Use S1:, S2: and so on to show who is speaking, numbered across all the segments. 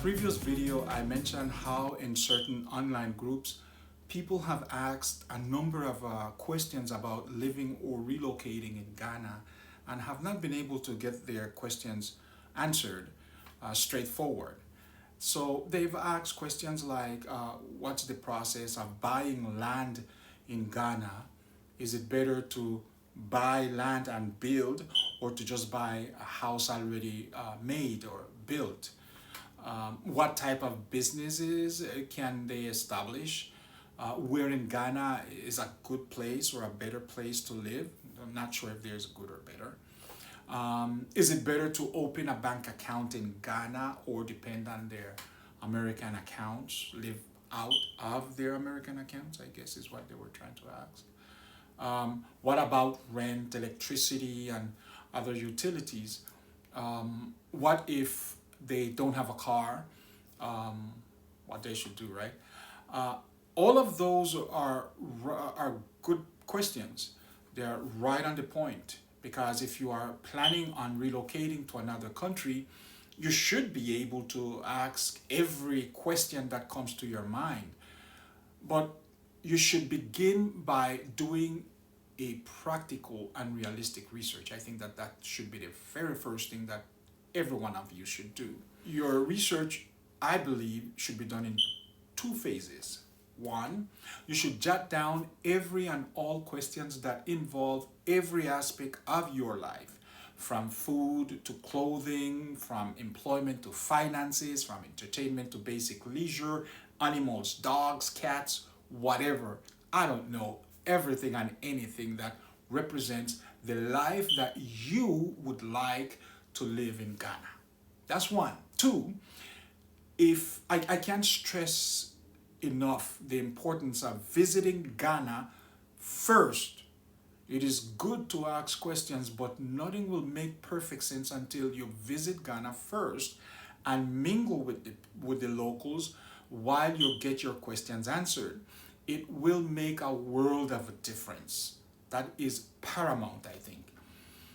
S1: previous video, I mentioned how in certain online groups, people have asked a number of questions about living or relocating in Ghana and have not been able to get their questions answered straightforward. So they've asked questions like, what's the process of buying land in Ghana? Is it better to buy land and build, or to just buy a house already made or built? What type of businesses can they establish? Where in Ghana is a good place or a better place to live? I'm not sure if there's good or better. Is it better to open a bank account in Ghana or depend on their American accounts, live out of their American accounts, I guess is what they were trying to ask. What about rent, electricity, and other utilities? What if they don't have a car? What they should do, right? All of those are good questions. They're right on the point, because if you are planning on relocating to another country, you should be able to ask every question that comes to your mind. But you should begin by doing a practical and realistic research. I think that should be the very first thing that every one of you should do. Your research, I believe, should be done in two phases. One, you should jot down every and all questions that involve every aspect of your life, from food to clothing, from employment to finances, from entertainment to basic leisure, animals, dogs, cats, whatever. I don't know, everything and anything that represents the life that you would like to live in Ghana. That's one. Two, if I can't stress enough the importance of visiting Ghana first. It is good to ask questions, but nothing will make perfect sense until you visit Ghana first and mingle with the locals while you get your questions answered. It will make a world of a difference. That is paramount, I think.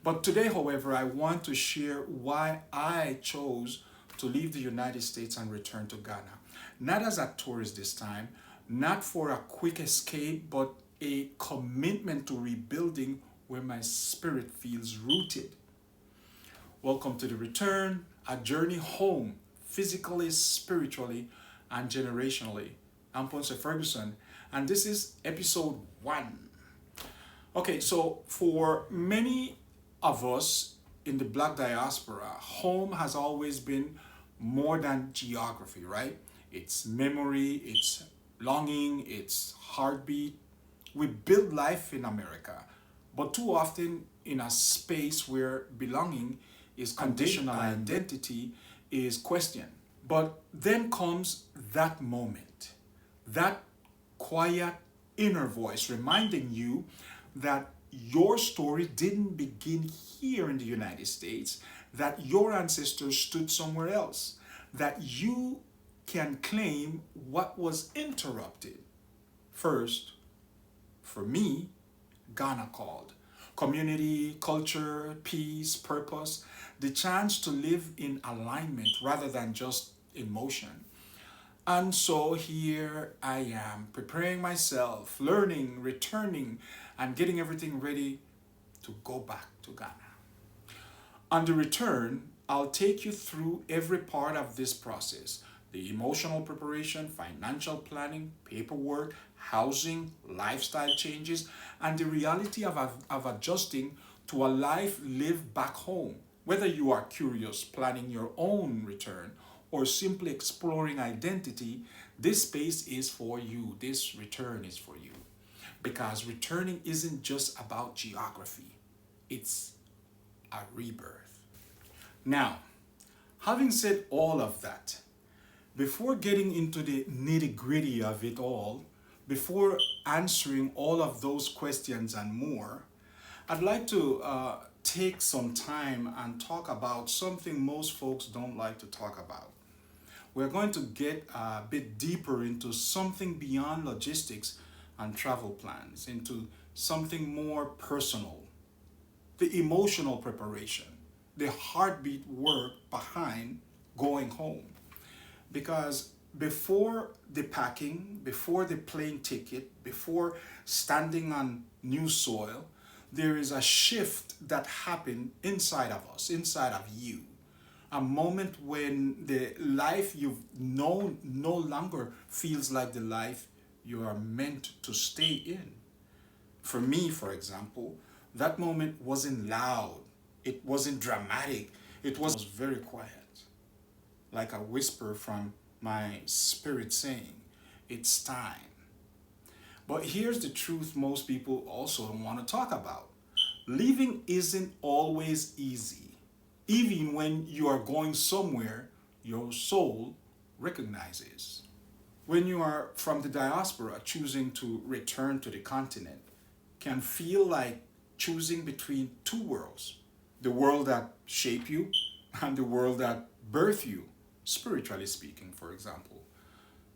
S1: But today, however, I want to share why I chose to leave the United States and return to Ghana. Not as a tourist this time, not for a quick escape, but a commitment to rebuilding where my spirit feels rooted. Welcome to the return, a journey home, physically, spiritually, and generationally. I'm Ponce Ferguson, and this is episode 1. Okay, so for many of us in the Black diaspora, home has always been more than geography, right? It's memory, it's longing, it's heartbeat. We build life in America, but too often in a space where belonging is conditional, identity is questioned. But then comes that moment, that quiet inner voice reminding you that your story didn't begin here in the United States, that your ancestors stood somewhere else, that you can claim what was interrupted. First, for me, Ghana called. Community, culture, peace, purpose, the chance to live in alignment rather than just in motion. And so here I am, preparing myself, learning, returning, and getting everything ready to go back to Ghana. On the return, I'll take you through every part of this process: the emotional preparation, financial planning, paperwork, housing, lifestyle changes, and the reality of adjusting to a life lived back home. Whether you are curious, planning your own return, or simply exploring identity, this space is for you. This return is for you. Because returning isn't just about geography, it's a rebirth. Now, having said all of that, before getting into the nitty-gritty of it all, before answering all of those questions and more, I'd like to take some time and talk about something most folks don't like to talk about. We're going to get a bit deeper into something beyond logistics and travel plans, into something more personal: the emotional preparation, the heartbeat work behind going home. Because before the packing, before the plane ticket, before standing on new soil, there is a shift that happened inside of us, inside of you. A moment when the life you've known no longer feels like the life you are meant to stay in. For me, for example, that moment wasn't loud, it wasn't dramatic, it was very quiet, like a whisper from my spirit saying, it's time. But here's the truth most people also don't want to talk about. Leaving isn't always easy. Even when you are going somewhere your soul recognizes. When you are from the diaspora, choosing to return to the continent can feel like choosing between two worlds: the world that shaped you and the world that birthed you, spiritually speaking, for example.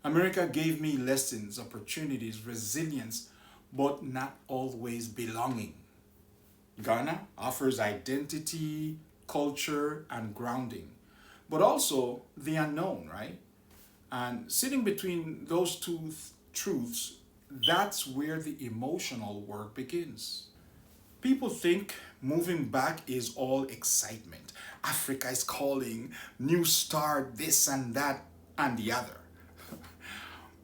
S1: America gave me lessons, opportunities, resilience, but not always belonging. Ghana offers identity, culture, and grounding, but also the unknown, right? And sitting between those two truths, that's where the emotional work begins. People think moving back is all excitement. Africa is calling, new start, this and that and the other.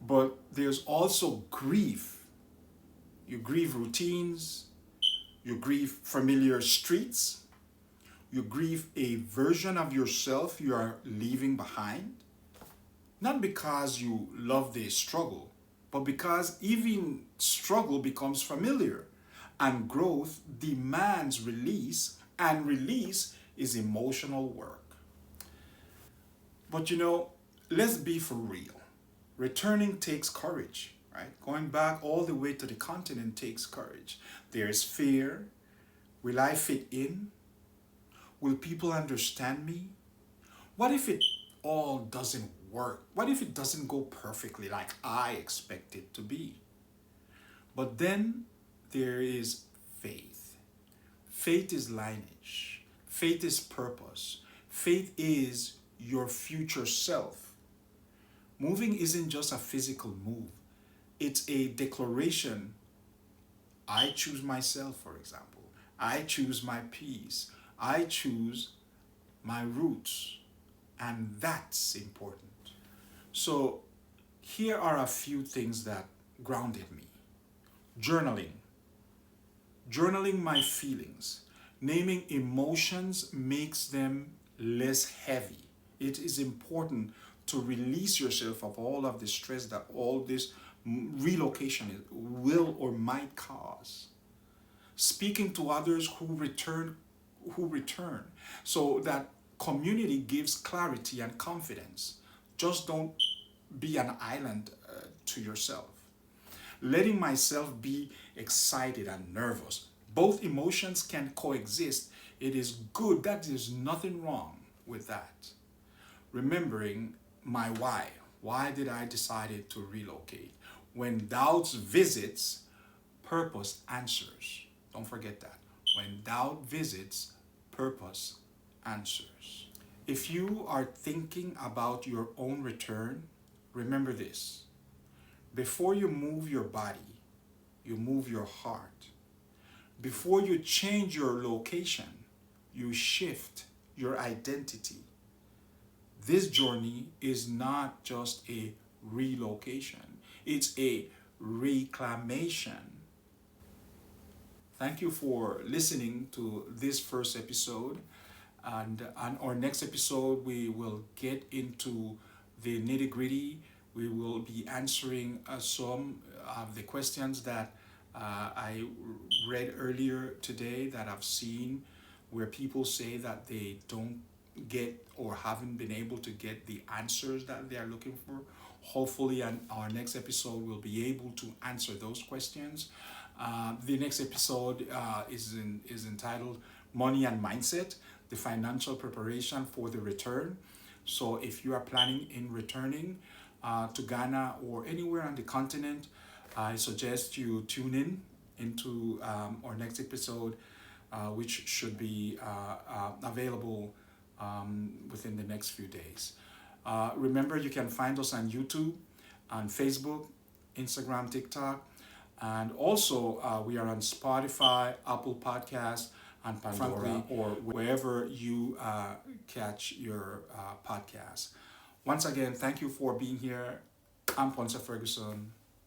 S1: But there's also grief. You grieve routines, you grieve familiar streets, you grieve a version of yourself you are leaving behind. Not because you love the struggle, but because even struggle becomes familiar and growth demands release, and release is emotional work. But let's be for real. Returning takes courage, right? Going back all the way to the continent takes courage. There's fear. Will I fit in? Will people understand me? What if it all doesn't work? What if it doesn't go perfectly like I expect it to be? But then there is faith. Faith is lineage. Faith is purpose. Faith is your future self. Moving isn't just a physical move. It's a declaration. I choose myself, for example. I choose my peace. I choose my roots. And that's important. So here are a few things that grounded me. Journaling. Journaling my feelings. Naming emotions makes them less heavy. It is important to release yourself of all of the stress that all this relocation will or might cause. Speaking to others who return, so that community gives clarity and confidence. Just don't be an island to yourself. Letting myself be excited and nervous. Both emotions can coexist. It is good. That there's nothing wrong with that. Remembering my why. Why did I decide to relocate? When doubts visits, purpose answers. Don't forget that. When doubt visits, purpose answers. If you are thinking about your own return, remember this. Before you move your body, you move your heart. Before you change your location, you shift your identity. This journey is not just a relocation, it's a reclamation. Thank you for listening to this first episode. And on our next episode, we will get into the nitty gritty. We will be answering some of the questions that I read earlier today that I've seen where people say that they don't get or haven't been able to get the answers that they are looking for. Hopefully, on our next episode, we'll be able to answer those questions. The next episode is entitled Money and Mindset, the financial preparation for the return. So if you are planning in returning to Ghana or anywhere on the continent, I suggest you tune in into our next episode, which should be available within the next few days. Remember, you can find us on YouTube, on Facebook, Instagram, TikTok, and also we are on Spotify, Apple Podcasts, and Pandora, or wherever you catch your podcasts. Once again, thank you for being here. I'm Ponce Ferguson.